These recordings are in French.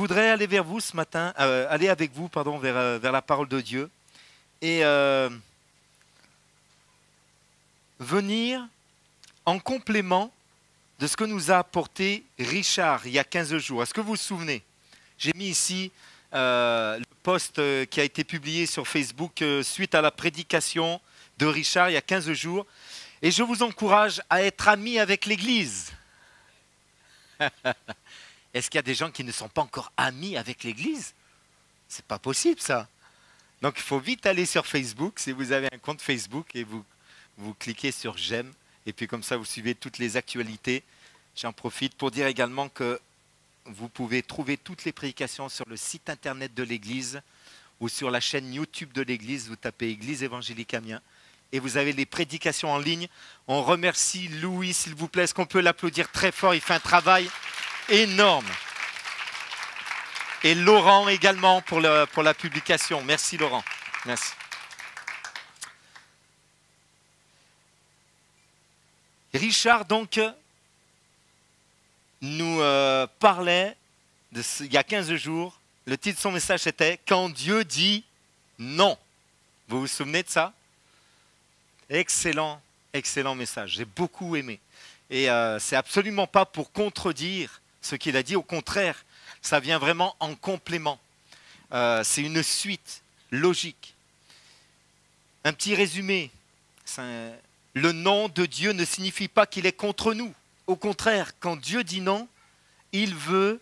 voudrais aller vers vous ce matin, aller avec vous, pardon, vers la parole de Dieu et venir en complément de ce que nous a apporté Richard il y a 15 jours. Est-ce que vous vous souvenez? J'ai mis ici le post qui a été publié sur Facebook suite à la prédication de Richard il y a 15 jours. Et je vous encourage à être amis avec l'Église. Est-ce qu'il y a des gens qui ne sont pas encore amis avec l'Église? C'est pas possible ça. Donc il faut vite aller sur Facebook, si vous avez un compte Facebook, et vous cliquez sur j'aime, et puis comme ça vous suivez toutes les actualités. J'en profite pour dire également que vous pouvez trouver toutes les prédications sur le site internet de l'Église ou sur la chaîne YouTube de l'Église. Vous tapez Église évangélique Amiens et vous avez les prédications en ligne. On remercie Louis, s'il vous plaît. Est-ce qu'on peut l'applaudir très fort? Il fait un travail énorme. Et Laurent également pour la publication. Merci Laurent. Merci. Richard donc nous parlait il y a 15 jours. Le titre de son message était « Quand Dieu dit non ». Vous vous souvenez de ça? Excellent, excellent message. J'ai beaucoup aimé. Et c'est absolument pas pour contredire ce qu'il a dit. Au contraire, ça vient vraiment en complément. C'est une suite logique. Un petit résumé. Le non de Dieu ne signifie pas qu'il est contre nous. Au contraire, quand Dieu dit non, il veut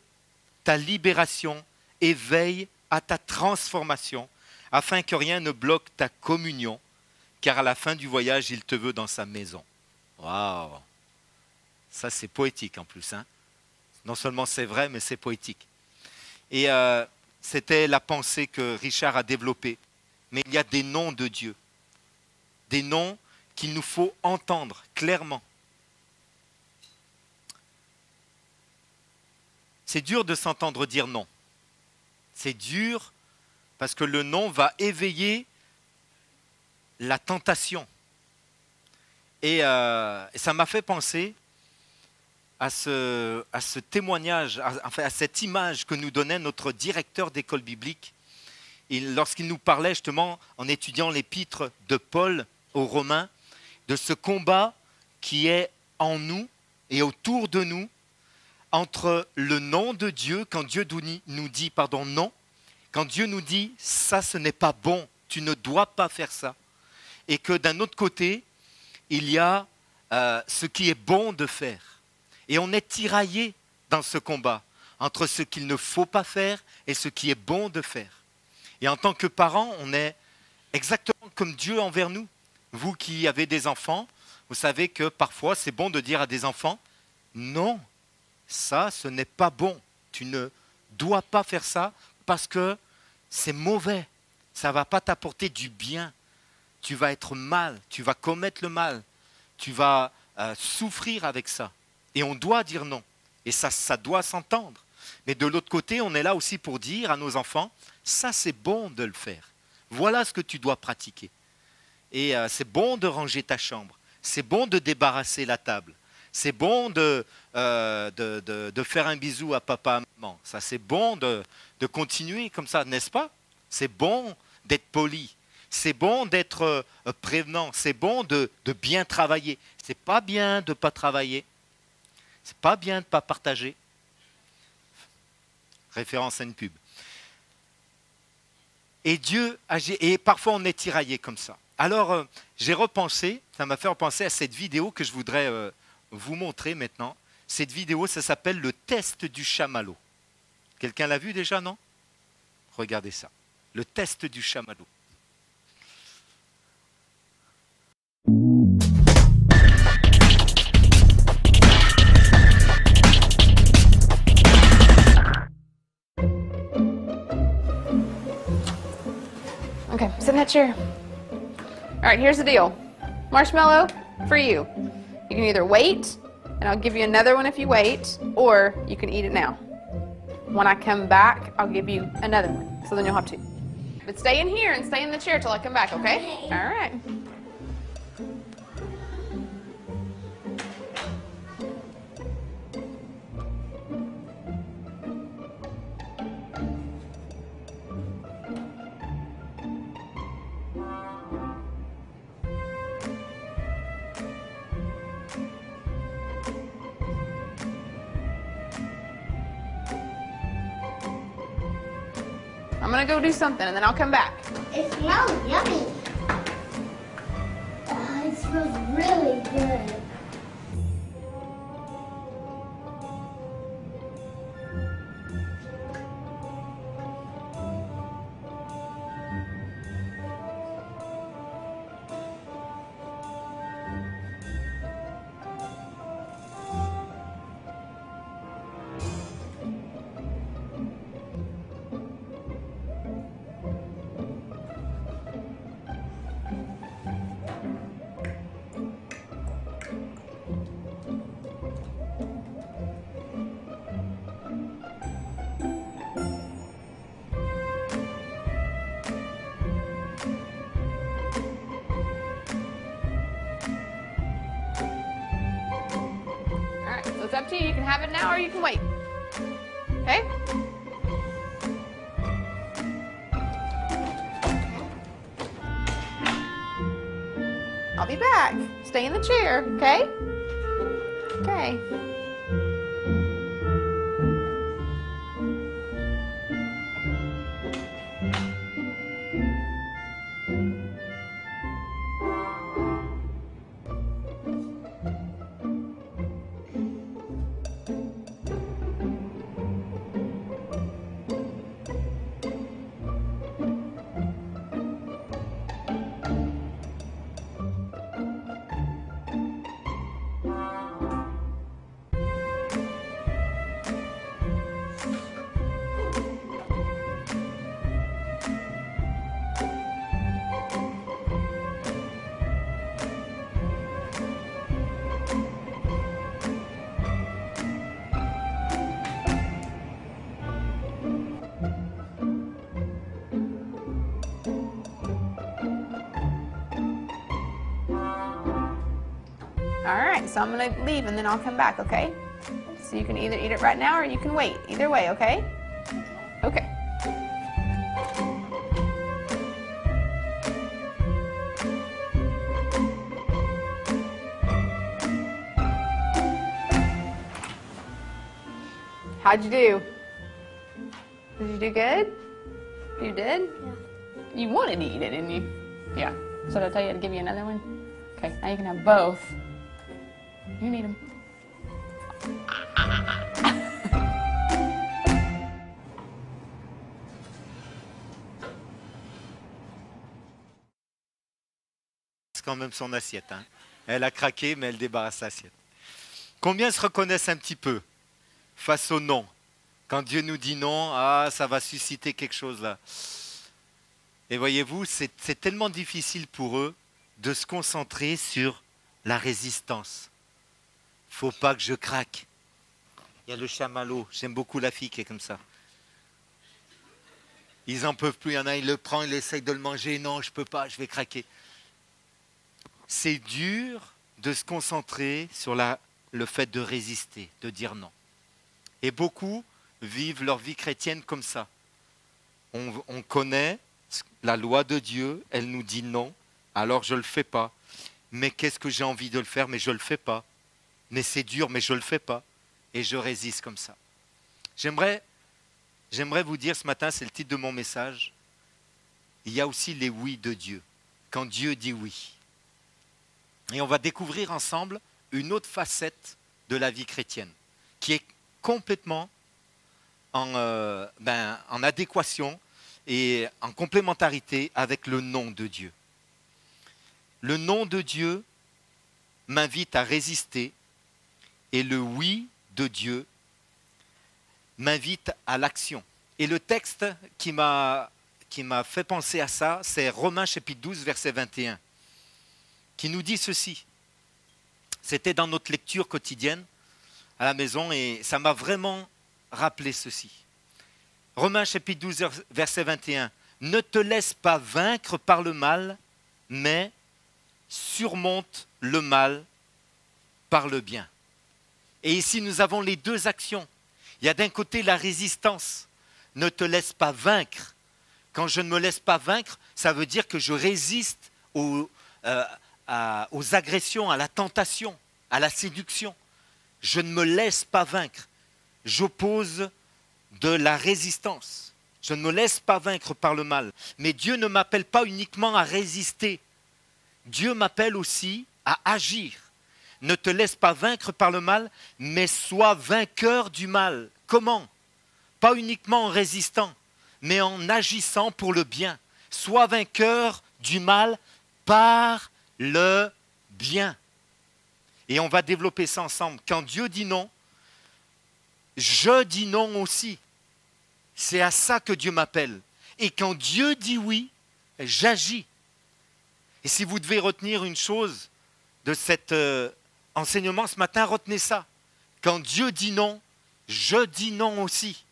ta libération et veille à ta transformation, afin que rien ne bloque ta communion, car à la fin du voyage, il te veut dans sa maison. Waouh! Ça, c'est poétique en plus. Hein? Non seulement c'est vrai, mais c'est poétique. Et c'était la pensée que Richard a développée. Mais il y a des noms de Dieu. Des noms qu'il nous faut entendre clairement. C'est dur de s'entendre dire non. C'est dur parce que le non va éveiller la tentation. Et ça m'a fait penser à ce témoignage, à cette image que nous donnait notre directeur d'école biblique. Lorsqu'il nous parlait justement, en étudiant l'épître de Paul aux Romains, de ce combat qui est en nous et autour de nous, entre le non de Dieu, quand Dieu nous dit non, quand Dieu nous dit ça ce n'est pas bon, tu ne dois pas faire ça, et que d'un autre côté, il y a ce qui est bon de faire. Et on est tiraillé dans ce combat entre ce qu'il ne faut pas faire et ce qui est bon de faire. Et en tant que parents, on est exactement comme Dieu envers nous. Vous qui avez des enfants, vous savez que parfois c'est bon de dire à des enfants non. Ça, ce n'est pas bon. Tu ne dois pas faire ça parce que c'est mauvais. Ça ne va pas t'apporter du bien. Tu vas être mal, tu vas commettre le mal. Tu vas souffrir avec ça. Et on doit dire non. Et ça doit s'entendre. Mais de l'autre côté, on est là aussi pour dire à nos enfants, ça c'est bon de le faire. Voilà ce que tu dois pratiquer. Et c'est bon de ranger ta chambre. C'est bon de débarrasser la table. C'est bon de faire un bisou à papa, à maman. Ça, c'est bon de continuer comme ça, n'est-ce pas? C'est bon d'être poli. C'est bon d'être prévenant. C'est bon de bien travailler. C'est pas bien de ne pas travailler. C'est pas bien de ne pas partager. Référence à une pub. Et Dieu agit. Et parfois, on est tiraillé comme ça. Alors, j'ai repensé, ça m'a fait repenser à cette vidéo que je voudrais vous montrer maintenant. Cette vidéo, ça s'appelle le test du chamallow. Quelqu'un l'a vu déjà, non? Regardez ça. Le test du chamallow. Okay, sit in that chair. All right, here's the deal. Marshmallow, for you. You can either wait, and I'll give you another one if you wait, or you can eat it now. When I come back, I'll give you another one, so then you'll have two. But stay in here and stay in the chair till I come back, okay? All right. gonna go do something and then I'll come back. It smells yummy. It smells really good. So it's up to you. You can have it now or you can wait. Okay? I'll be back. Stay in the chair, okay? Okay. All right, so I'm gonna leave and then I'll come back, okay? So you can either eat it right now or you can wait. Either way, okay? Okay. How'd you do? Did you do good? You did? Yeah. You wanted to eat it, didn't you? Yeah. So did I tell you to give you another one? Okay, now you can have both. You need them. C'est quand même son assiette. Hein. Elle a craqué, mais elle débarrasse l'assiette. Combien se reconnaissent un petit peu face au non? Quand Dieu nous dit non, ah, ça va susciter quelque chose là. Et voyez-vous, c'est tellement difficile pour eux de se concentrer sur la résistance. Faut pas que je craque. Il y a le chamallow. J'aime beaucoup la fille qui est comme ça. Ils en peuvent plus. Il y en a, il le prend, il essaye de le manger. Non, je peux pas, je vais craquer. C'est dur de se concentrer sur le fait de résister, de dire non. Et beaucoup vivent leur vie chrétienne comme ça. On connaît la loi de Dieu, elle nous dit non, alors je ne le fais pas. Mais qu'est-ce que j'ai envie de le faire, mais je ne le fais pas. Mais c'est dur, mais je ne le fais pas. Et je résiste comme ça. J'aimerais vous dire ce matin, c'est le titre de mon message, il y a aussi les oui de Dieu, quand Dieu dit oui. Et on va découvrir ensemble une autre facette de la vie chrétienne, qui est complètement en adéquation et en complémentarité avec le nom de Dieu. Le nom de Dieu m'invite à résister et le oui de Dieu m'invite à l'action. Et le texte qui m'a fait penser à ça, c'est Romains chapitre 12, verset 21, qui nous dit ceci. C'était dans notre lecture quotidienne à la maison et ça m'a vraiment rappelé ceci. Romains chapitre 12, verset 21. Ne te laisse pas vaincre par le mal, mais surmonte le mal par le bien. Et ici, nous avons les deux actions. Il y a d'un côté la résistance. Ne te laisse pas vaincre. Quand je ne me laisse pas vaincre, ça veut dire que je résiste aux agressions, à la tentation, à la séduction. Je ne me laisse pas vaincre. J'oppose de la résistance. Je ne me laisse pas vaincre par le mal. Mais Dieu ne m'appelle pas uniquement à résister. Dieu m'appelle aussi à agir. Ne te laisse pas vaincre par le mal, mais sois vainqueur du mal. Comment? Pas uniquement en résistant, mais en agissant pour le bien. Sois vainqueur du mal par le bien. Et on va développer ça ensemble. Quand Dieu dit non, je dis non aussi. C'est à ça que Dieu m'appelle. Et quand Dieu dit oui, j'agis. Et si vous devez retenir une chose de cet enseignement ce matin, retenez ça. Quand Dieu dit non, je dis non aussi.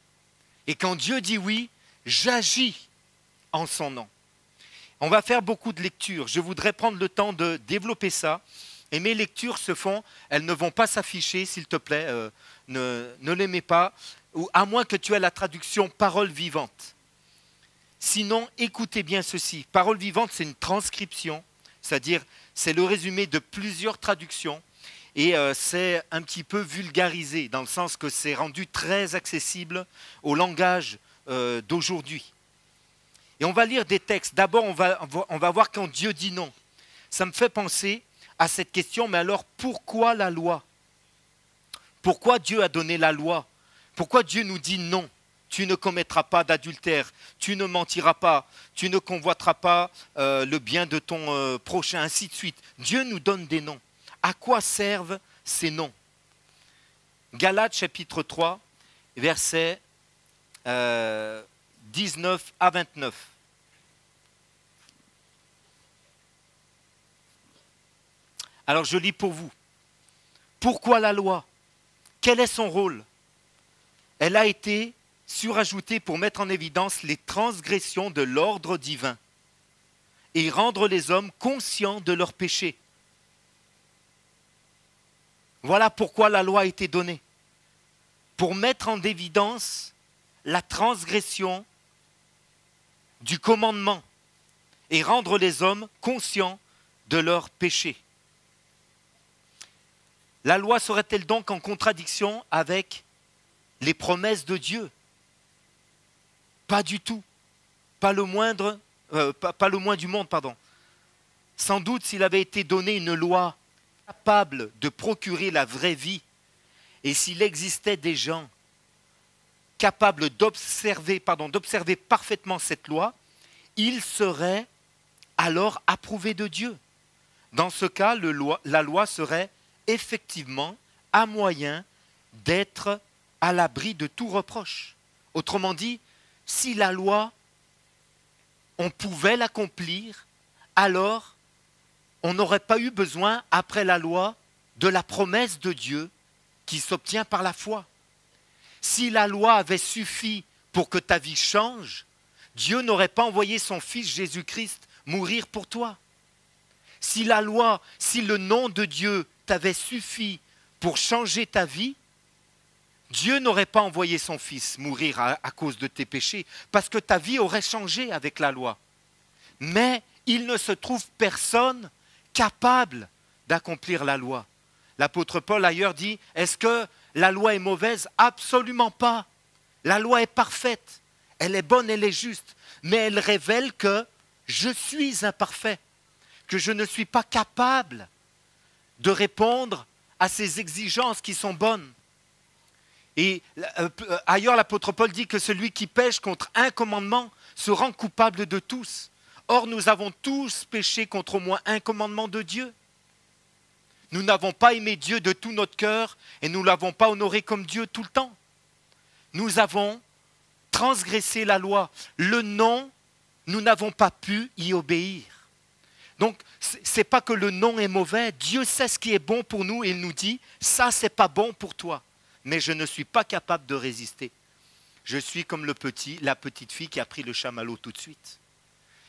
Et quand Dieu dit oui, j'agis en son nom. On va faire beaucoup de lectures. Je voudrais prendre le temps de développer ça. Et mes lectures se font, elles ne vont pas s'afficher, s'il te plaît, ne les mets pas, ou à moins que tu aies la traduction parole vivante. Sinon, écoutez bien ceci. Parole vivante, c'est une transcription, c'est-à-dire c'est le résumé de plusieurs traductions et c'est un petit peu vulgarisé dans le sens que c'est rendu très accessible au langage d'aujourd'hui. Et on va lire des textes. D'abord, on va voir quand Dieu dit non. Ça me fait penser à cette question, mais alors pourquoi la loi? Pourquoi Dieu a donné la loi? Pourquoi Dieu nous dit non? Tu ne commettras pas d'adultère, tu ne mentiras pas, tu ne convoiteras pas le bien de ton prochain, ainsi de suite. Dieu nous donne des noms. À quoi servent ces noms? Galates chapitre 3, versets 19 à 29. Alors je lis pour vous. Pourquoi la loi? Quel est son rôle? Elle a été surajoutée pour mettre en évidence les transgressions de l'ordre divin et rendre les hommes conscients de leurs péchés. Voilà pourquoi la loi a été donnée. Pour mettre en évidence la transgression du commandement et rendre les hommes conscients de leurs péchés. La loi serait-elle donc en contradiction avec les promesses de Dieu? Pas du tout. Pas le moins du monde, pardon. Sans doute s'il avait été donné une loi capable de procurer la vraie vie, et s'il existait des gens capables d'observer parfaitement cette loi, il serait alors approuvé de Dieu. Dans ce cas, la loi serait effectivement un moyen d'être à l'abri de tout reproche. Autrement dit, si la loi, on pouvait l'accomplir, alors on n'aurait pas eu besoin, après la loi, de la promesse de Dieu qui s'obtient par la foi. Si la loi avait suffi pour que ta vie change, Dieu n'aurait pas envoyé son Fils Jésus-Christ mourir pour toi. Si la loi, si le nom de Dieu t'avait suffi pour changer ta vie, Dieu n'aurait pas envoyé son Fils mourir à cause de tes péchés, parce que ta vie aurait changé avec la loi. Mais il ne se trouve personne capable d'accomplir la loi. L'apôtre Paul ailleurs dit, est-ce que la loi est mauvaise? Absolument pas. La loi est parfaite, elle est bonne, elle est juste, mais elle révèle que je suis imparfait, que je ne suis pas capable de répondre à ces exigences qui sont bonnes. Et ailleurs, l'apôtre Paul dit que celui qui pêche contre un commandement se rend coupable de tous. Or, nous avons tous péché contre au moins un commandement de Dieu. Nous n'avons pas aimé Dieu de tout notre cœur et nous ne l'avons pas honoré comme Dieu tout le temps. Nous avons transgressé la loi. Le non, nous n'avons pas pu y obéir. Donc, ce n'est pas que le non est mauvais. Dieu sait ce qui est bon pour nous et il nous dit, ça, ce n'est pas bon pour toi. Mais je ne suis pas capable de résister. Je suis comme la petite fille qui a pris le chamallow tout de suite.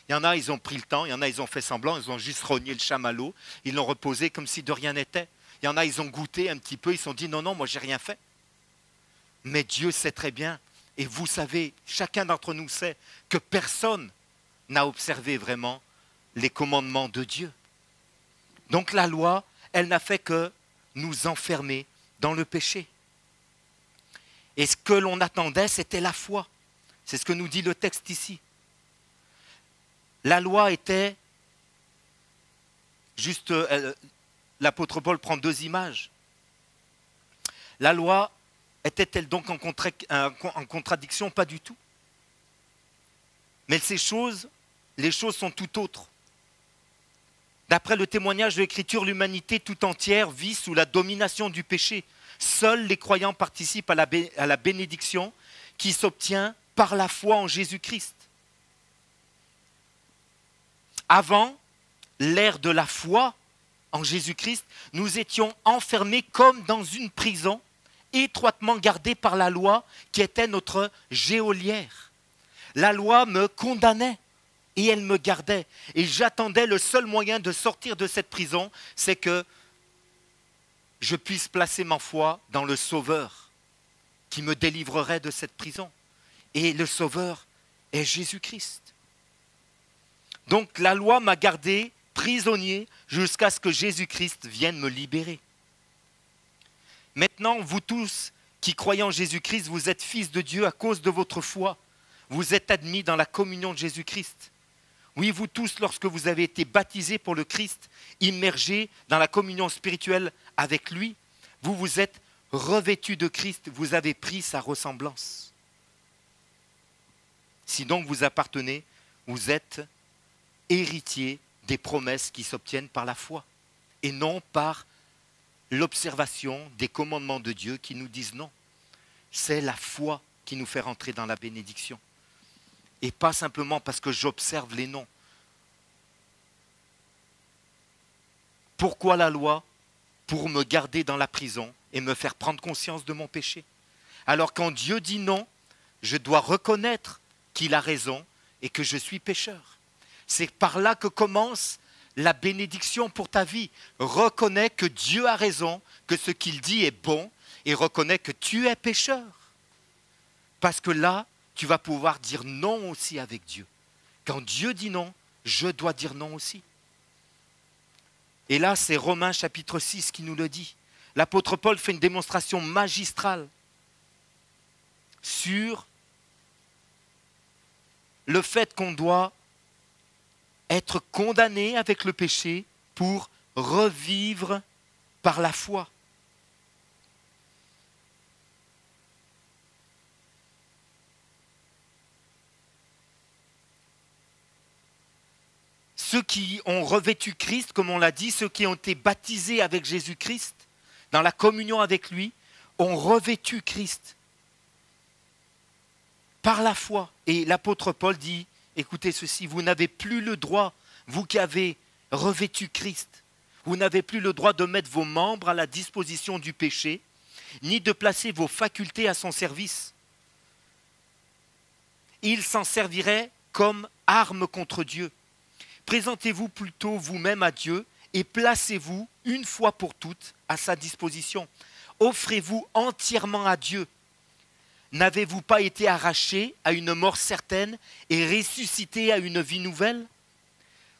Il y en a, ils ont pris le temps, il y en a, ils ont fait semblant, ils ont juste rogné le chamallow, ils l'ont reposé comme si de rien n'était. Il y en a, ils ont goûté un petit peu, ils se sont dit non, non, moi j'ai rien fait. Mais Dieu sait très bien, et vous savez, chacun d'entre nous sait que personne n'a observé vraiment les commandements de Dieu. Donc la loi, elle n'a fait que nous enfermer dans le péché. Et ce que l'on attendait, c'était la foi. C'est ce que nous dit le texte ici. La loi était, juste, l'apôtre Paul prend 2 images. La loi était-elle donc en contradiction? Pas du tout. Mais les choses sont tout autres. D'après le témoignage de l'Écriture, l'humanité tout entière vit sous la domination du péché. Seuls les croyants participent à la bénédiction qui s'obtient par la foi en Jésus-Christ. Avant l'ère de la foi en Jésus-Christ, nous étions enfermés comme dans une prison, étroitement gardée par la loi qui était notre geôlière. La loi me condamnait et elle me gardait. Et j'attendais le seul moyen de sortir de cette prison, c'est que je puisse placer ma foi dans le Sauveur qui me délivrerait de cette prison. Et le Sauveur est Jésus-Christ. Donc la loi m'a gardé prisonnier jusqu'à ce que Jésus-Christ vienne me libérer. Maintenant, vous tous qui croyez en Jésus-Christ, vous êtes fils de Dieu à cause de votre foi. Vous êtes admis dans la communion de Jésus-Christ. Oui, vous tous, lorsque vous avez été baptisés pour le Christ, immergés dans la communion spirituelle avec lui, vous vous êtes revêtus de Christ, vous avez pris sa ressemblance. Si donc vous appartenez, vous êtes héritiers des promesses qui s'obtiennent par la foi et non par l'observation des commandements de Dieu qui nous disent non. C'est la foi qui nous fait rentrer dans la bénédiction. Et pas simplement parce que j'observe les noms. Pourquoi la loi? Pour me garder dans la prison et me faire prendre conscience de mon péché. Alors quand Dieu dit non, je dois reconnaître qu'il a raison et que je suis pécheur. C'est par là que commence la bénédiction pour ta vie. Reconnais que Dieu a raison, que ce qu'il dit est bon et reconnais que tu es pécheur. Parce que là, tu vas pouvoir dire non aussi avec Dieu. Quand Dieu dit non, je dois dire non aussi. Et là, c'est Romains chapitre 6 qui nous le dit. L'apôtre Paul fait une démonstration magistrale sur le fait qu'on doit être condamné avec le péché pour revivre par la foi. Ceux qui ont revêtu Christ, comme on l'a dit, ceux qui ont été baptisés avec Jésus-Christ, dans la communion avec lui, ont revêtu Christ par la foi. Et l'apôtre Paul dit, écoutez ceci, vous n'avez plus le droit, vous qui avez revêtu Christ, vous n'avez plus le droit de mettre vos membres à la disposition du péché, ni de placer vos facultés à son service. Il s'en servirait comme arme contre Dieu. Présentez-vous plutôt vous-même à Dieu et placez-vous une fois pour toutes à sa disposition. Offrez-vous entièrement à Dieu. N'avez-vous pas été arraché à une mort certaine et ressuscité à une vie nouvelle?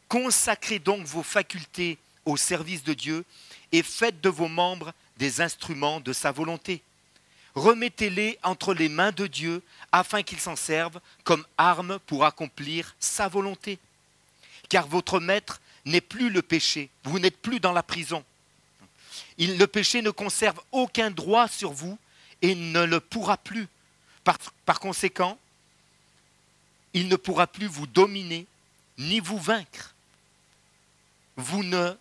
Consacrez donc vos facultés au service de Dieu et faites de vos membres des instruments de sa volonté. Remettez-les entre les mains de Dieu afin qu'il s'en serve comme arme pour accomplir sa volonté. Car votre maître n'est plus le péché, vous n'êtes plus dans la prison. Le péché ne conserve aucun droit sur vous et ne le pourra plus. Par conséquent, il ne pourra plus vous dominer ni vous vaincre. Vous ne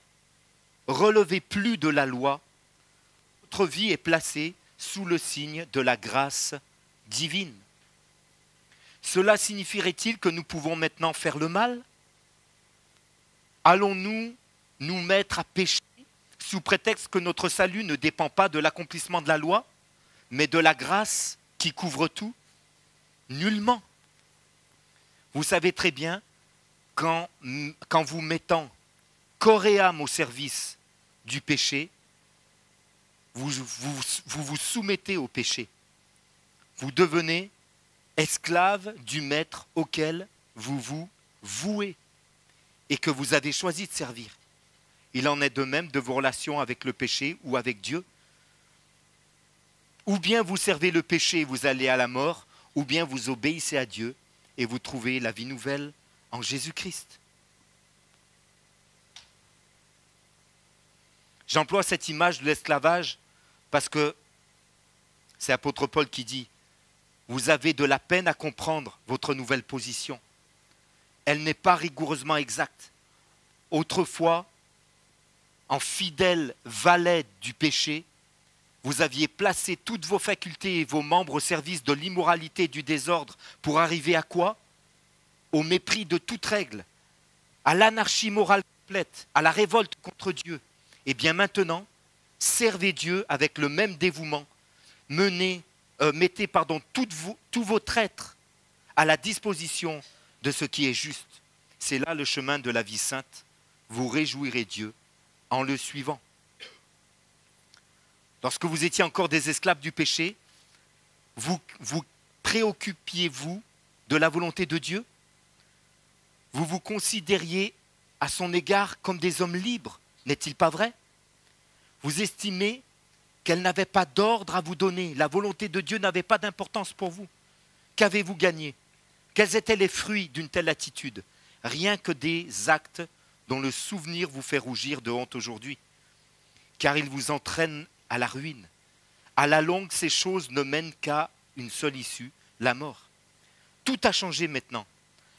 relevez plus de la loi. Votre vie est placée sous le signe de la grâce divine. Cela signifierait-il que nous pouvons maintenant faire le mal? Allons-nous nous mettre à pécher sous prétexte que notre salut ne dépend pas de l'accomplissement de la loi, mais de la grâce qui couvre tout? Nullement. Vous savez très bien, qu'en vous mettant corps et âme au service du péché, vous vous soumettez au péché. Vous devenez esclave du maître auquel vous vous vouez et que vous avez choisi de servir. Il en est de même de vos relations avec le péché ou avec Dieu. Ou bien vous servez le péché et vous allez à la mort, ou bien vous obéissez à Dieu et vous trouvez la vie nouvelle en Jésus-Christ. J'emploie cette image de l'esclavage parce que c'est l'apôtre Paul qui dit « Vous avez de la peine à comprendre votre nouvelle position. Elle n'est pas rigoureusement exacte. Autrefois, en fidèle valet du péché, vous aviez placé toutes vos facultés et vos membres au service de l'immoralité et du désordre pour arriver à quoi? Au mépris de toute règle, à l'anarchie morale complète, à la révolte contre Dieu. Et bien maintenant, servez Dieu avec le même dévouement. Mettez tous vos traîtres à la disposition de ce qui est juste. C'est là le chemin de la vie sainte. Vous réjouirez Dieu en le suivant. Lorsque vous étiez encore des esclaves du péché, vous préoccupiez-vous de la volonté de Dieu? Vous vous considériez à son égard comme des hommes libres, n'est-il pas vrai? Vous estimez qu'elle n'avait pas d'ordre à vous donner, la volonté de Dieu n'avait pas d'importance pour vous. Qu'avez-vous gagné? Quels étaient les fruits d'une telle attitude? Rien que des actes dont le souvenir vous fait rougir de honte aujourd'hui, car ils vous entraînent à la ruine. À la longue, ces choses ne mènent qu'à une seule issue, la mort. Tout a changé maintenant.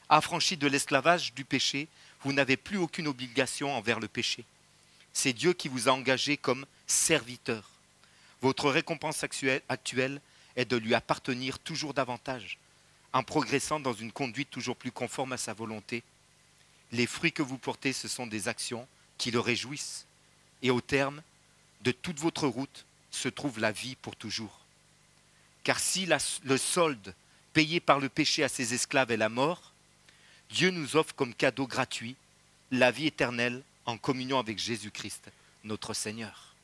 Affranchi de l'esclavage du péché, vous n'avez plus aucune obligation envers le péché. C'est Dieu qui vous a engagé comme serviteur. Votre récompense actuelle est de lui appartenir toujours davantage, en progressant dans une conduite toujours plus conforme à sa volonté. Les fruits que vous portez, ce sont des actions qui le réjouissent. Et au terme de toute votre route se trouve la vie pour toujours. Car si le solde payé par le péché à ses esclaves est la mort, Dieu nous offre comme cadeau gratuit la vie éternelle en communion avec Jésus-Christ, notre Seigneur.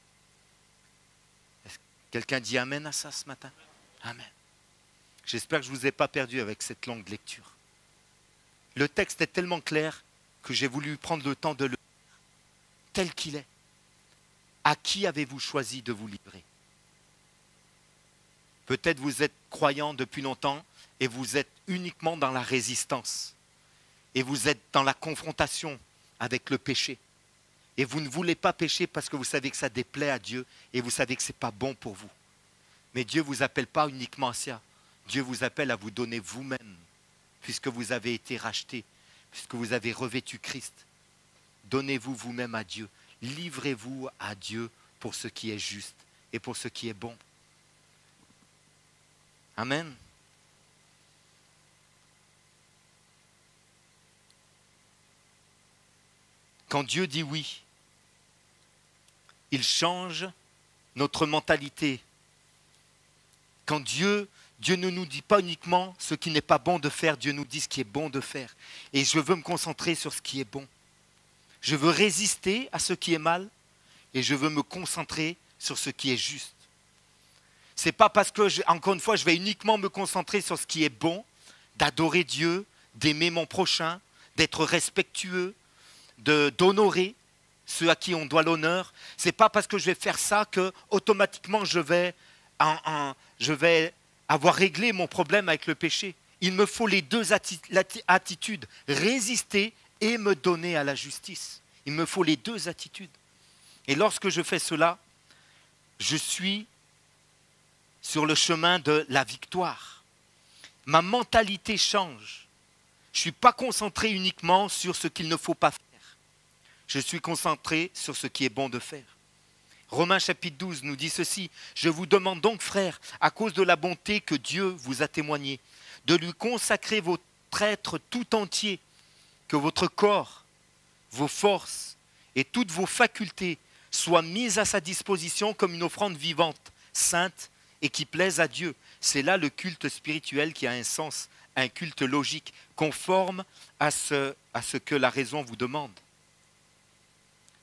Quelqu'un dit Amen à ça ce matin? Amen. J'espère que je ne vous ai pas perdu avec cette longue lecture. Le texte est tellement clair que j'ai voulu prendre le temps de le lire tel qu'il est. À qui avez-vous choisi de vous livrer? Peut-être vous êtes croyant depuis longtemps et vous êtes uniquement dans la résistance. Et vous êtes dans la confrontation avec le péché. Et vous ne voulez pas pécher parce que vous savez que ça déplaît à Dieu et vous savez que ce n'est pas bon pour vous. Mais Dieu ne vous appelle pas uniquement à ça. Dieu vous appelle à vous donner vous-même, puisque vous avez été racheté, puisque vous avez revêtu Christ. Donnez-vous vous-même à Dieu. Livrez-vous à Dieu pour ce qui est juste et pour ce qui est bon. Amen. Quand Dieu dit oui, il change notre mentalité. Quand Dieu ne nous dit pas uniquement ce qui n'est pas bon de faire, Dieu nous dit ce qui est bon de faire. Et je veux me concentrer sur ce qui est bon. Je veux résister à ce qui est mal et je veux me concentrer sur ce qui est juste. Ce n'est pas parce que, encore une fois, je vais uniquement me concentrer sur ce qui est bon, d'adorer Dieu, d'aimer mon prochain, d'être respectueux, d'honorer ceux à qui on doit l'honneur. Ce n'est pas parce que je vais faire ça que automatiquement je vais avoir réglé mon problème avec le péché. Il me faut les deux attitudes, résister et me donner à la justice. Il me faut les deux attitudes. Et lorsque je fais cela, je suis sur le chemin de la victoire. Ma mentalité change. Je ne suis pas concentré uniquement sur ce qu'il ne faut pas faire. Je suis concentré sur ce qui est bon de faire. Romains chapitre 12 nous dit ceci. Je vous demande donc, frères, à cause de la bonté que Dieu vous a témoignée, de lui consacrer votre être tout entier, que votre corps, vos forces et toutes vos facultés soient mises à sa disposition comme une offrande vivante, sainte et qui plaise à Dieu. C'est là le culte spirituel qui a un sens, un culte logique, conforme à ce que la raison vous demande.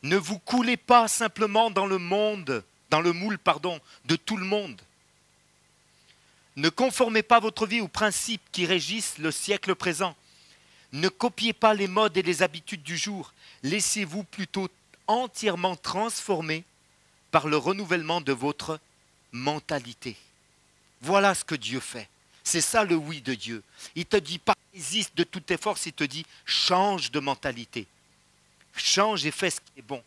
Ne vous coulez pas simplement dans le moule de tout le monde. Ne conformez pas votre vie aux principes qui régissent le siècle présent. Ne copiez pas les modes et les habitudes du jour. Laissez-vous plutôt entièrement transformer par le renouvellement de votre mentalité. Voilà ce que Dieu fait. C'est ça le oui de Dieu. Il ne te dit pas résiste de toutes tes forces, il te dit change de mentalité. Change et fais ce qui est bon.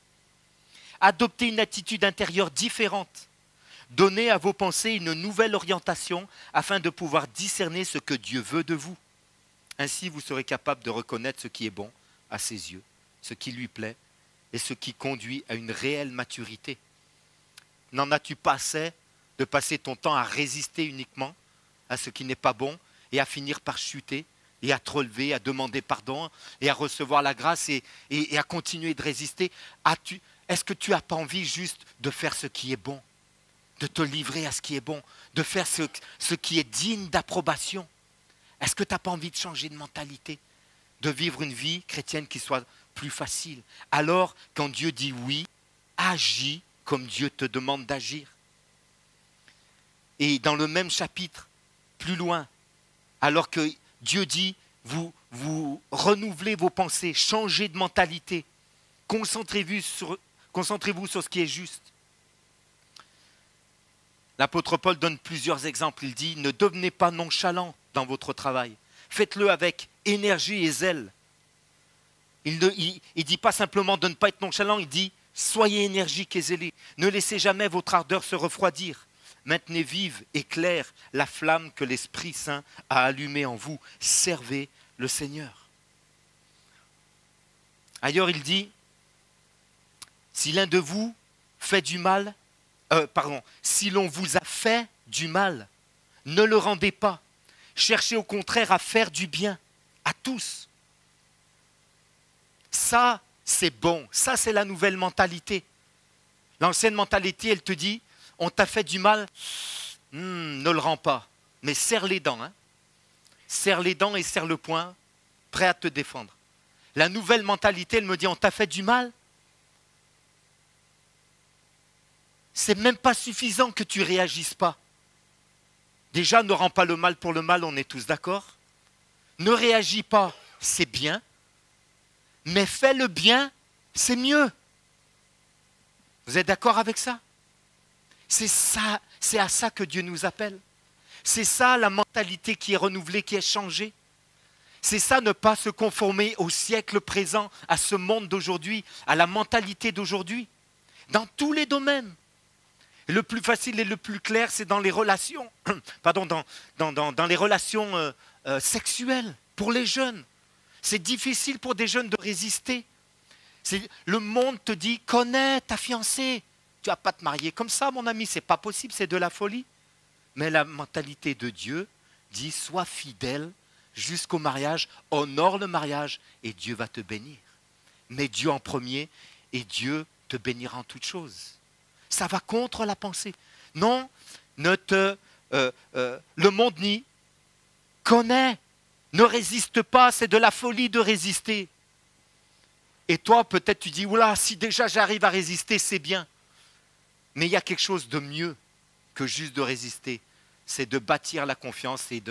Adoptez une attitude intérieure différente. Donnez à vos pensées une nouvelle orientation afin de pouvoir discerner ce que Dieu veut de vous. Ainsi, vous serez capable de reconnaître ce qui est bon à ses yeux, ce qui lui plaît et ce qui conduit à une réelle maturité. N'en as-tu pas assez de passer ton temps à résister uniquement à ce qui n'est pas bon et à finir par chuter et à te relever, à demander pardon et à recevoir la grâce et à continuer de résister? Est-ce que tu n'as pas envie juste de faire ce qui est bon, de te livrer à ce qui est bon, de faire ce qui est digne d'approbation? Est-ce que tu n'as pas envie de changer de mentalité, de vivre une vie chrétienne qui soit plus facile? Alors, quand Dieu dit oui, agis comme Dieu te demande d'agir. Et dans le même chapitre, plus loin, alors que Dieu dit, vous renouvelez vos pensées, changez de mentalité, concentrez-vous sur ce qui est juste. L'apôtre Paul donne plusieurs exemples. Il dit, ne devenez pas nonchalant dans votre travail. Faites-le avec énergie et zèle. Il ne dit pas simplement de ne pas être nonchalant, il dit, soyez énergique et zélé. Ne laissez jamais votre ardeur se refroidir. Maintenez vive et claire la flamme que l'Esprit Saint a allumée en vous. Servez le Seigneur. Ailleurs, il dit, si l'un de vous fait du mal, si l'on vous a fait du mal, ne le rendez pas. Cherchez au contraire à faire du bien à tous. Ça, c'est bon. Ça, c'est la nouvelle mentalité. L'ancienne mentalité, elle te dit, on t'a fait du mal, ne le rends pas. Mais serre les dents. Hein. Serre les dents et serre le poing, prêt à te défendre. La nouvelle mentalité, elle me dit, on t'a fait du mal. C'est même pas suffisant que tu réagisses pas. Déjà, ne rends pas le mal pour le mal, on est tous d'accord. Ne réagis pas, c'est bien. Mais fais le bien, c'est mieux. Vous êtes d'accord avec ça? C'est ça, c'est à ça que Dieu nous appelle. C'est ça la mentalité qui est renouvelée, qui est changée. C'est ça ne pas se conformer au siècle présent, à ce monde d'aujourd'hui, à la mentalité d'aujourd'hui, dans tous les domaines. Le plus facile et le plus clair, c'est dans les relations, dans les relations sexuelles, pour les jeunes. C'est difficile pour des jeunes de résister. Le monde te dit, connais ta fiancée. Tu ne vas pas te marier comme ça, mon ami, c'est pas possible, c'est de la folie. Mais la mentalité de Dieu dit, sois fidèle jusqu'au mariage, honore le mariage et Dieu va te bénir. Mets Dieu en premier et Dieu te bénira en toutes choses. Ça va contre la pensée. Non, le monde nie, connais, ne résiste pas, c'est de la folie de résister. Et toi, peut-être tu dis, oula, si déjà j'arrive à résister, c'est bien. Mais il y a quelque chose de mieux que juste de résister. C'est de bâtir la confiance et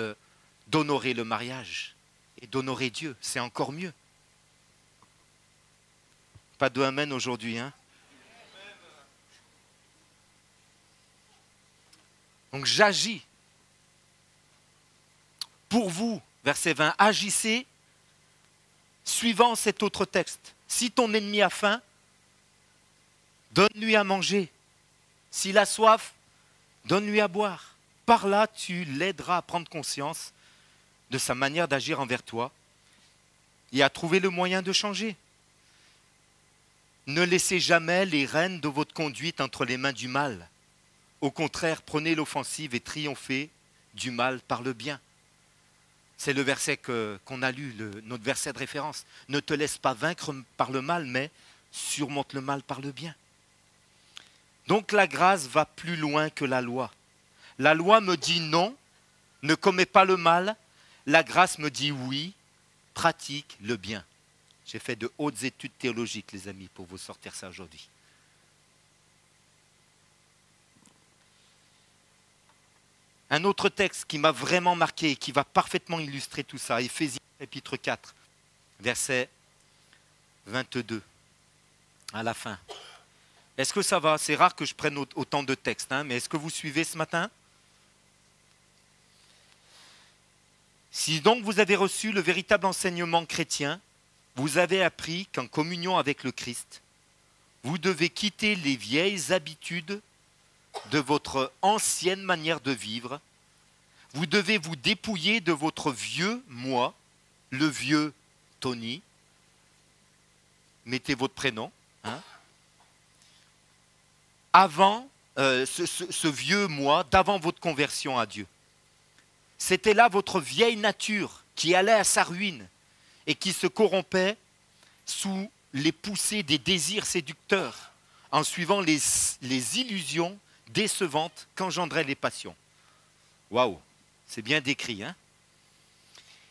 d'honorer le mariage. Et d'honorer Dieu, c'est encore mieux. Pas de amen aujourd'hui, hein? Donc j'agis. Pour vous, verset 20, agissez suivant cet autre texte. Si ton ennemi a faim, donne-lui à manger. S'il a soif, donne-lui à boire. Par là, tu l'aideras à prendre conscience de sa manière d'agir envers toi et à trouver le moyen de changer. Ne laissez jamais les rênes de votre conduite entre les mains du mal. Au contraire, prenez l'offensive et triomphez du mal par le bien. C'est le verset qu'on a lu, notre verset de référence. Ne te laisse pas vaincre par le mal, mais surmonte le mal par le bien. Donc la grâce va plus loin que la loi. La loi me dit non, ne commets pas le mal. La grâce me dit oui, pratique le bien. J'ai fait de hautes études théologiques, les amis, pour vous sortir ça aujourd'hui. Un autre texte qui m'a vraiment marqué et qui va parfaitement illustrer tout ça, Éphésiens chapitre 4, verset 22, à la fin. Est-ce que ça va? C'est rare que je prenne autant de textes, hein, mais est-ce que vous suivez ce matin? Si donc vous avez reçu le véritable enseignement chrétien, vous avez appris qu'en communion avec le Christ, vous devez quitter les vieilles habitudes de votre ancienne manière de vivre. Vous devez vous dépouiller de votre vieux moi, le vieux Tony. Mettez votre prénom. Hein. Avant, ce vieux moi, d'avant votre conversion à Dieu. C'était là votre vieille nature qui allait à sa ruine et qui se corrompait sous les poussées des désirs séducteurs, en suivant les illusions décevantes qu'engendraient les passions. Waouh, c'est bien décrit, hein?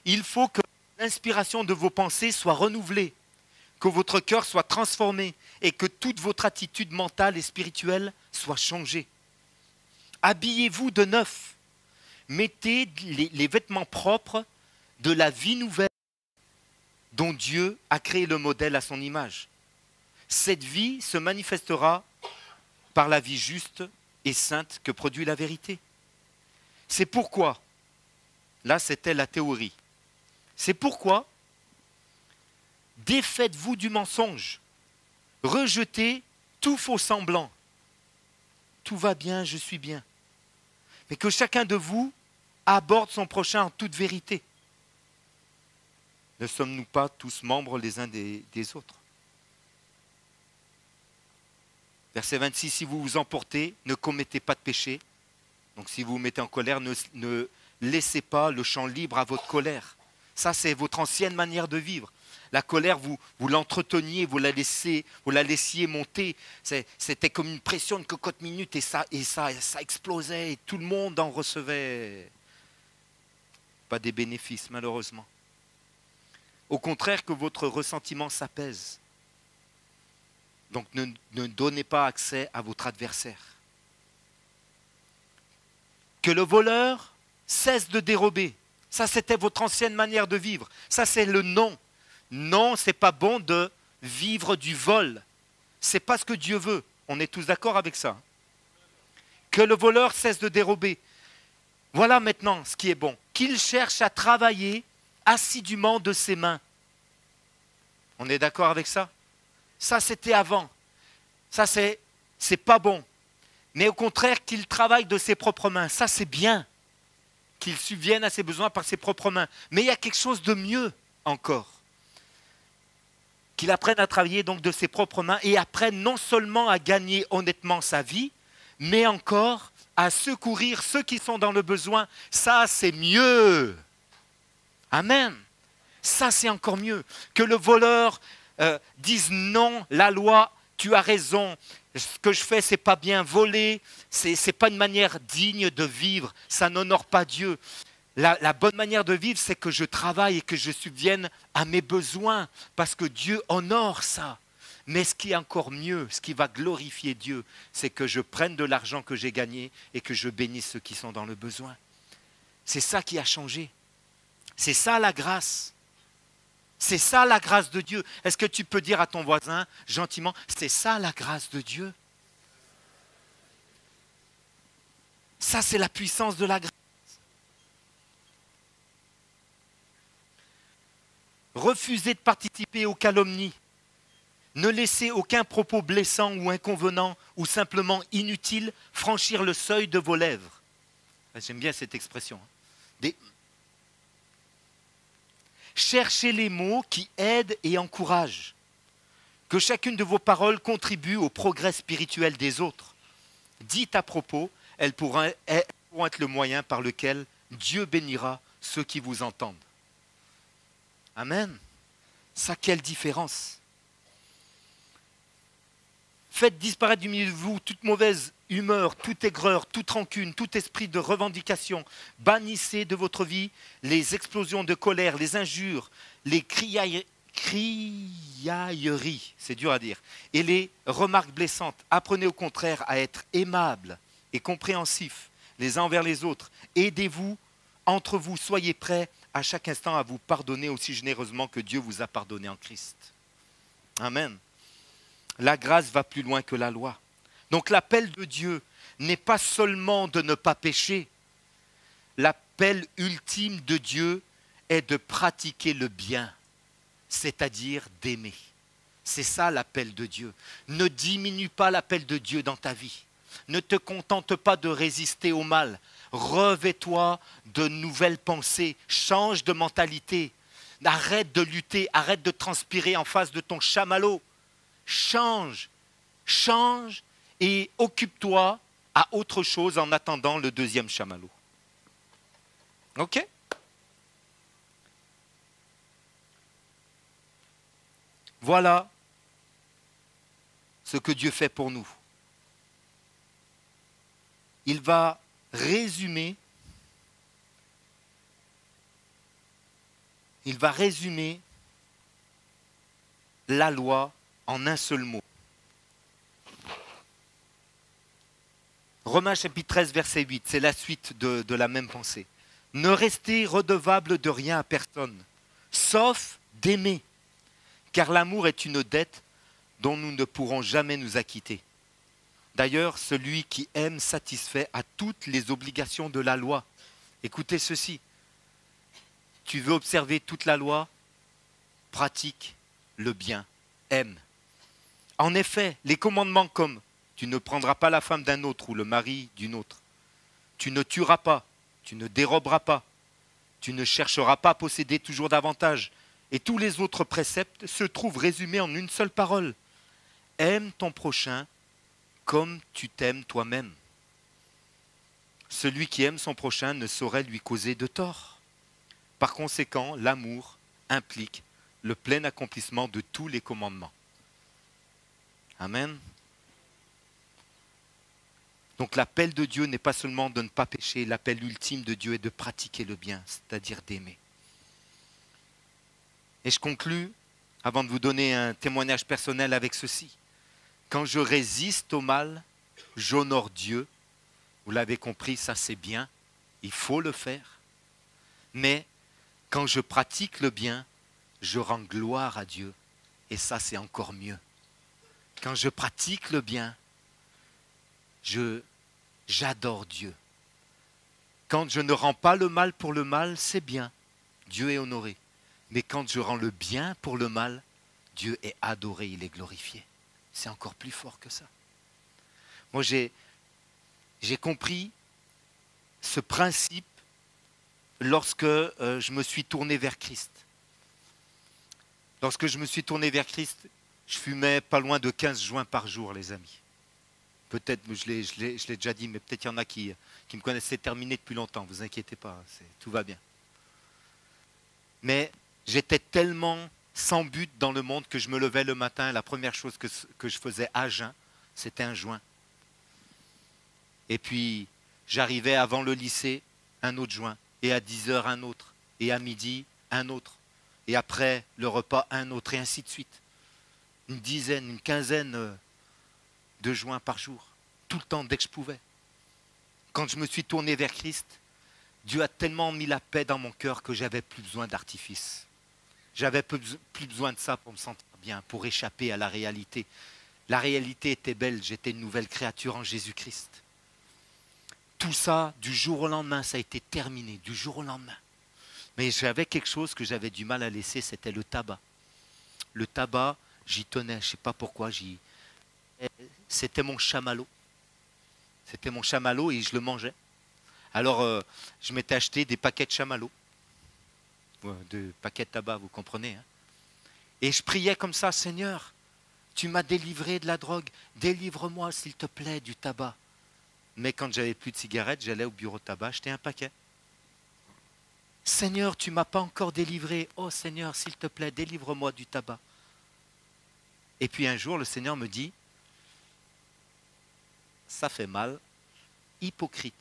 Il faut que l'inspiration de vos pensées soit renouvelée, que votre cœur soit transformé et que toute votre attitude mentale et spirituelle soit changée. Habillez-vous de neuf. Mettez les vêtements propres de la vie nouvelle dont Dieu a créé le modèle à son image. Cette vie se manifestera par la vie juste et sainte que produit la vérité. C'est pourquoi, là c'était la théorie, c'est pourquoi défaites-vous du mensonge, rejetez tout faux semblant. Tout va bien, je suis bien. Mais que chacun de vous aborde son prochain en toute vérité. Ne sommes-nous pas tous membres les uns des autres? Verset 26, si vous vous emportez, ne commettez pas de péché. Donc si vous vous mettez en colère, ne laissez pas le champ libre à votre colère. Ça, c'est votre ancienne manière de vivre. La colère, vous l'entreteniez, vous la laissiez monter. C'était comme une pression, une cocotte minute, et ça explosait, et tout le monde en recevait pas des bénéfices, malheureusement. Au contraire, que votre ressentiment s'apaise. Donc ne donnez pas accès à votre adversaire. Que le voleur cesse de dérober. Ça, c'était votre ancienne manière de vivre. Ça, c'est le non. Non, ce n'est pas bon de vivre du vol. Ce n'est pas ce que Dieu veut. On est tous d'accord avec ça. Que le voleur cesse de dérober. Voilà maintenant ce qui est bon. Qu'il cherche à travailler assidûment de ses mains. On est d'accord avec ça? Ça, c'était avant. Ça, c'est pas bon. Mais au contraire, qu'il travaille de ses propres mains. Ça, c'est bien. Qu'il subvienne à ses besoins par ses propres mains. Mais il y a quelque chose de mieux encore. Qu'il apprenne à travailler donc de ses propres mains et apprenne non seulement à gagner honnêtement sa vie, mais encore à secourir ceux qui sont dans le besoin. Ça, c'est mieux. Amen. Ça, c'est encore mieux. Que le voleur dise non, la loi, tu as raison. Ce que je fais, ce n'est pas bien. Voler, ce n'est pas une manière digne de vivre. Ça n'honore pas Dieu. La bonne manière de vivre, c'est que je travaille et que je subvienne à mes besoins, parce que Dieu honore ça. Mais ce qui est encore mieux, ce qui va glorifier Dieu, c'est que je prenne de l'argent que j'ai gagné et que je bénisse ceux qui sont dans le besoin. C'est ça qui a changé. C'est ça la grâce. C'est ça la grâce de Dieu. Est-ce que tu peux dire à ton voisin, gentiment, c'est ça la grâce de Dieu? Ça, c'est la puissance de la grâce. Refusez de participer aux calomnies. Ne laissez aucun propos blessant ou inconvenant ou simplement inutile franchir le seuil de vos lèvres. J'aime bien cette expression. Cherchez les mots qui aident et encouragent. Que chacune de vos paroles contribue au progrès spirituel des autres. Dites à propos, elles pourront être le moyen par lequel Dieu bénira ceux qui vous entendent. Amen. Ça, quelle différence. Faites disparaître du milieu de vous toute mauvaise humeur, toute aigreur, toute rancune, tout esprit de revendication. Bannissez de votre vie les explosions de colère, les injures, les criailleries, c'est dur à dire, et les remarques blessantes. Apprenez au contraire à être aimables et compréhensifs les uns envers les autres. Aidez-vous entre vous, soyez prêts à chaque instant à vous pardonner aussi généreusement que Dieu vous a pardonné en Christ. Amen. La grâce va plus loin que la loi. Donc l'appel de Dieu n'est pas seulement de ne pas pécher. L'appel ultime de Dieu, est de pratiquer le bien, c'est-à-dire d'aimer. C'est ça l'appel de Dieu. Ne diminue pas l'appel de Dieu dans ta vie. Ne te contente pas de résister au mal. Revêt-toi de nouvelles pensées. Change de mentalité. Arrête de lutter. Arrête de transpirer en face de ton chamallow. Change. Change et occupe-toi à autre chose en attendant le deuxième chamallow. OK? Voilà ce que Dieu fait pour nous. Il va résumer la loi en un seul mot. Romains chapitre 13, verset 8, c'est la suite de la même pensée. Ne restez redevable de rien à personne, sauf d'aimer, car l'amour est une dette dont nous ne pourrons jamais nous acquitter. D'ailleurs, celui qui aime satisfait à toutes les obligations de la loi. Écoutez ceci. Tu veux observer toute la loi? Pratique le bien. Aime. En effet, les commandements comme tu ne prendras pas la femme d'un autre ou le mari d'une autre, tu ne tueras pas, tu ne déroberas pas, tu ne chercheras pas à posséder toujours davantage, et tous les autres préceptes se trouvent résumés en une seule parole. Aime ton prochain comme tu t'aimes toi-même. Celui qui aime son prochain ne saurait lui causer de tort. Par conséquent, l'amour implique le plein accomplissement de tous les commandements. Amen. Donc l'appel de Dieu n'est pas seulement de ne pas pécher, l'appel ultime de Dieu est de pratiquer le bien, c'est-à-dire d'aimer. Et je conclus, avant de vous donner un témoignage personnel avec ceci. Quand je résiste au mal, j'honore Dieu. Vous l'avez compris, ça c'est bien, il faut le faire. Mais quand je pratique le bien, je rends gloire à Dieu. Et ça c'est encore mieux. Quand je pratique le bien, j'adore Dieu. Quand je ne rends pas le mal pour le mal, c'est bien. Dieu est honoré. Mais quand je rends le bien pour le mal, Dieu est adoré, il est glorifié. C'est encore plus fort que ça. Moi, j'ai compris ce principe lorsque je me suis tourné vers Christ. Lorsque je me suis tourné vers Christ, je fumais pas loin de 15 joints par jour, les amis. Peut-être, je l'ai déjà dit, mais peut-être il y en a qui me connaissaient terminé depuis longtemps. Ne vous inquiétez pas, tout va bien. Mais j'étais tellement sans but dans le monde que je me levais le matin, la première chose que je faisais à jeun, c'était un joint. Et puis, j'arrivais avant le lycée, un autre joint. Et à 10h, un autre. Et à midi, un autre. Et après le repas, un autre. Et ainsi de suite. Une dizaine, une quinzaine de joints par jour. Tout le temps, dès que je pouvais. Quand je me suis tourné vers Christ, Dieu a tellement mis la paix dans mon cœur que j'avais plus besoin d'artifice. J'avais plus besoin de ça pour me sentir bien, pour échapper à la réalité. La réalité était belle, j'étais une nouvelle créature en Jésus-Christ. Tout ça, du jour au lendemain, ça a été terminé, du jour au lendemain. Mais j'avais quelque chose que j'avais du mal à laisser, c'était le tabac. Le tabac, j'y tenais, je ne sais pas pourquoi, c'était mon chamallow. C'était mon chamallow et je le mangeais. Alors, je m'étais acheté des paquets de chamallow. De paquets de tabac, vous comprenez. Hein? Et je priais comme ça, Seigneur, tu m'as délivré de la drogue, délivre-moi s'il te plaît du tabac. Mais quand j'avais plus de cigarettes, j'allais au bureau de tabac, acheter un paquet. Seigneur, tu ne m'as pas encore délivré, oh Seigneur, s'il te plaît, délivre-moi du tabac. Et puis un jour, le Seigneur me dit, ça fait mal, hypocrite.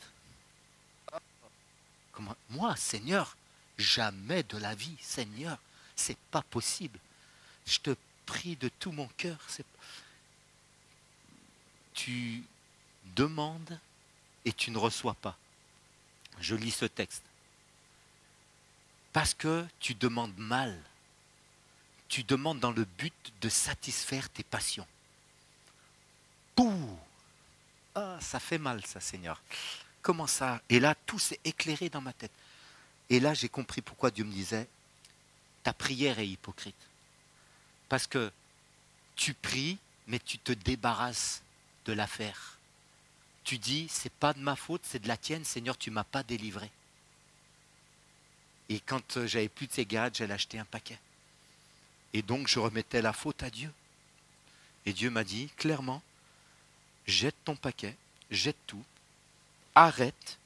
Comment? Moi, Seigneur, jamais de la vie, Seigneur, c'est pas possible. Je te prie de tout mon cœur. Tu demandes et tu ne reçois pas. Je lis ce texte. Parce que tu demandes mal. Tu demandes dans le but de satisfaire tes passions. Pouh! Ah, ça fait mal ça, Seigneur. Comment ça? Et là, tout s'est éclairé dans ma tête. Et là, j'ai compris pourquoi Dieu me disait, ta prière est hypocrite. Parce que tu pries, mais tu te débarrasses de l'affaire. Tu dis, c'est pas de ma faute, c'est de la tienne, Seigneur, tu ne m'as pas délivré. Et quand j'avais plus de cigarettes, j'allais acheter un paquet. Et donc, je remettais la faute à Dieu. Et Dieu m'a dit, clairement, jette ton paquet, jette tout, arrête.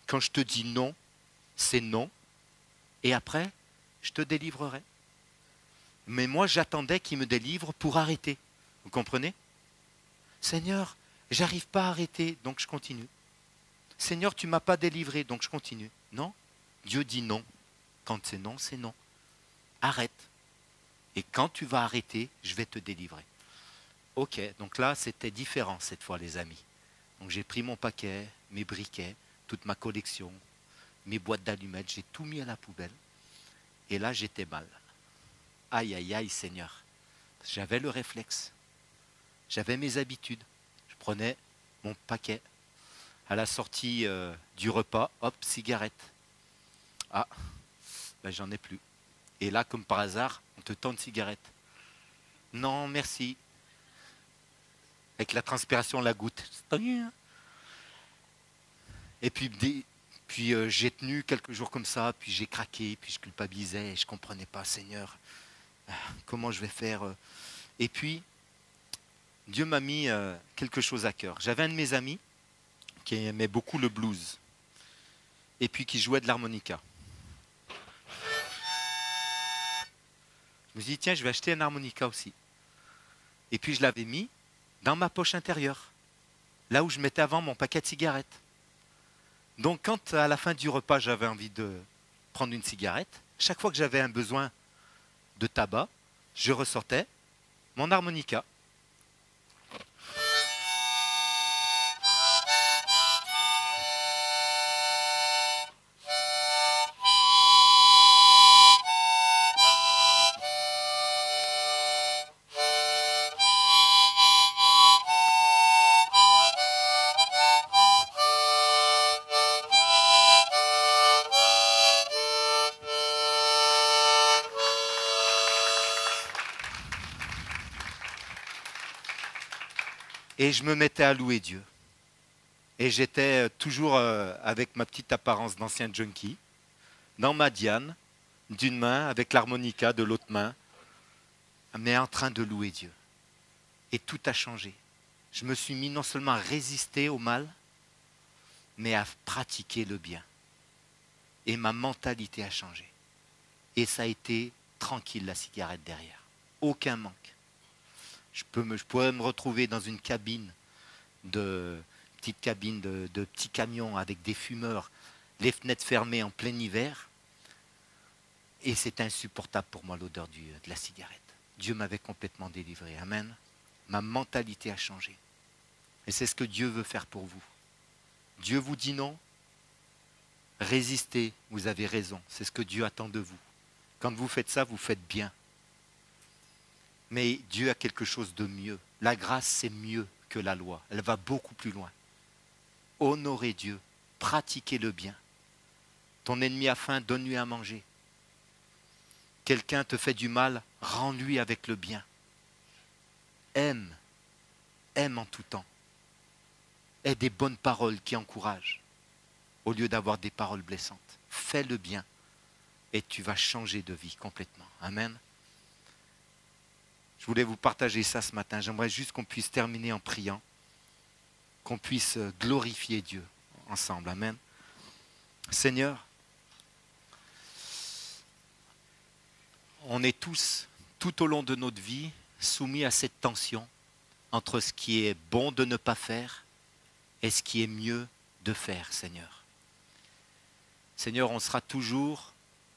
Quand je te dis non, c'est non. Et après, je te délivrerai. Mais moi, j'attendais qu'il me délivre pour arrêter. Vous comprenez? Seigneur, j'arrive pas à arrêter, donc je continue. Seigneur, tu ne m'as pas délivré, donc je continue. Non, Dieu dit non. Quand c'est non, c'est non. Arrête. Et quand tu vas arrêter, je vais te délivrer. Ok, donc là, c'était différent cette fois, les amis. Donc j'ai pris mon paquet, mes briquets, toute ma collection, mes boîtes d'allumettes, j'ai tout mis à la poubelle. Et là, j'étais mal. Aïe, aïe, aïe, Seigneur. J'avais le réflexe. J'avais mes habitudes. Je prenais mon paquet. À la sortie du repas, hop, cigarette. Ah, ben j'en ai plus. Et là, comme par hasard, on te tend une cigarette. Non, merci. Avec la transpiration, la goutte. Et puis, j'ai tenu quelques jours comme ça, puis j'ai craqué, puis je culpabilisais, et je ne comprenais pas, Seigneur, comment je vais faire. Et puis, Dieu m'a mis quelque chose à cœur. J'avais un de mes amis qui aimait beaucoup le blues, et puis qui jouait de l'harmonica. Je me suis dit, tiens, je vais acheter un harmonica aussi. Et puis je l'avais mis dans ma poche intérieure, là où je mettais avant mon paquet de cigarettes. Donc quand à la fin du repas, j'avais envie de prendre une cigarette, chaque fois que j'avais un besoin de tabac, je ressortais mon harmonica. Et je me mettais à louer Dieu. Et j'étais toujours avec ma petite apparence d'ancien junkie, dans ma diane, d'une main, avec l'harmonica de l'autre main, mais en train de louer Dieu. Et tout a changé. Je me suis mis non seulement à résister au mal, mais à pratiquer le bien. Et ma mentalité a changé. Et ça a été tranquille, la cigarette derrière. Aucun manque. Je pourrais me retrouver dans une cabine petite cabine de petits camions avec des fumeurs, les fenêtres fermées en plein hiver. Et c'est insupportable pour moi l'odeur de la cigarette. Dieu m'avait complètement délivré. Amen. Ma mentalité a changé. Et c'est ce que Dieu veut faire pour vous. Dieu vous dit non. Résistez, vous avez raison. C'est ce que Dieu attend de vous. Quand vous faites ça, vous faites bien. Mais Dieu a quelque chose de mieux. La grâce, c'est mieux que la loi. Elle va beaucoup plus loin. Honorez Dieu, pratiquez le bien. Ton ennemi a faim, donne-lui à manger. Quelqu'un te fait du mal, rends-lui avec le bien. Aime en tout temps. Aie des bonnes paroles qui encouragent, au lieu d'avoir des paroles blessantes. Fais le bien et tu vas changer de vie complètement. Amen. Je voulais vous partager ça ce matin. J'aimerais juste qu'on puisse terminer en priant, qu'on puisse glorifier Dieu ensemble. Amen. Seigneur, on est tous, tout au long de notre vie, soumis à cette tension entre ce qui est bon de ne pas faire et ce qui est mieux de faire, Seigneur. Seigneur, on sera toujours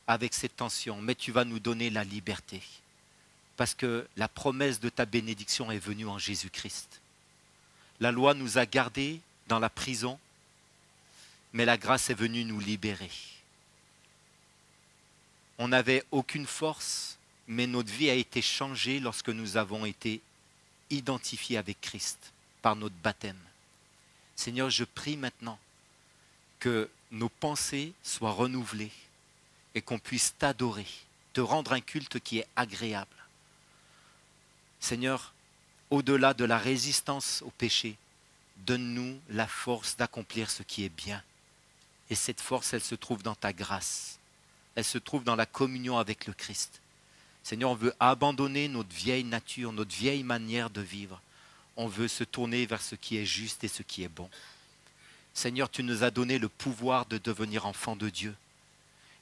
avec cette tension, mais tu vas nous donner la liberté. Parce que la promesse de ta bénédiction est venue en Jésus-Christ. La loi nous a gardés dans la prison, mais la grâce est venue nous libérer. On n'avait aucune force, mais notre vie a été changée lorsque nous avons été identifiés avec Christ par notre baptême. Seigneur, je prie maintenant que nos pensées soient renouvelées, et qu'on puisse t'adorer, te rendre un culte qui est agréable. Seigneur, au-delà de la résistance au péché, donne-nous la force d'accomplir ce qui est bien. Et cette force, elle se trouve dans ta grâce. Elle se trouve dans la communion avec le Christ. Seigneur, on veut abandonner notre vieille nature, notre vieille manière de vivre. On veut se tourner vers ce qui est juste et ce qui est bon. Seigneur, tu nous as donné le pouvoir de devenir enfants de Dieu.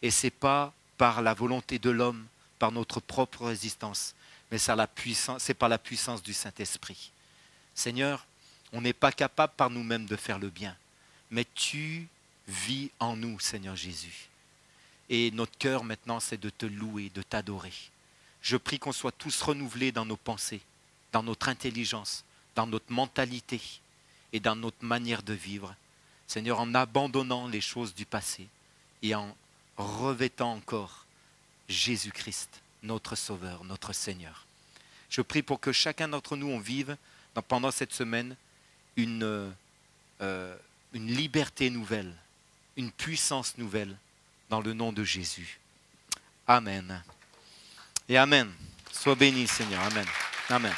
Et ce n'est pas par la volonté de l'homme, par notre propre résistance, mais c'est par la puissance du Saint-Esprit. Seigneur, on n'est pas capable par nous-mêmes de faire le bien, mais tu vis en nous, Seigneur Jésus. Et notre cœur maintenant, c'est de te louer, de t'adorer. Je prie qu'on soit tous renouvelés dans nos pensées, dans notre intelligence, dans notre mentalité et dans notre manière de vivre. Seigneur, en abandonnant les choses du passé et en revêtant encore Jésus-Christ, notre Sauveur, notre Seigneur. Je prie pour que chacun d'entre nous, on vive pendant cette semaine une liberté nouvelle, une puissance nouvelle dans le nom de Jésus. Amen. Et Amen. Sois béni, Seigneur. Amen. Amen.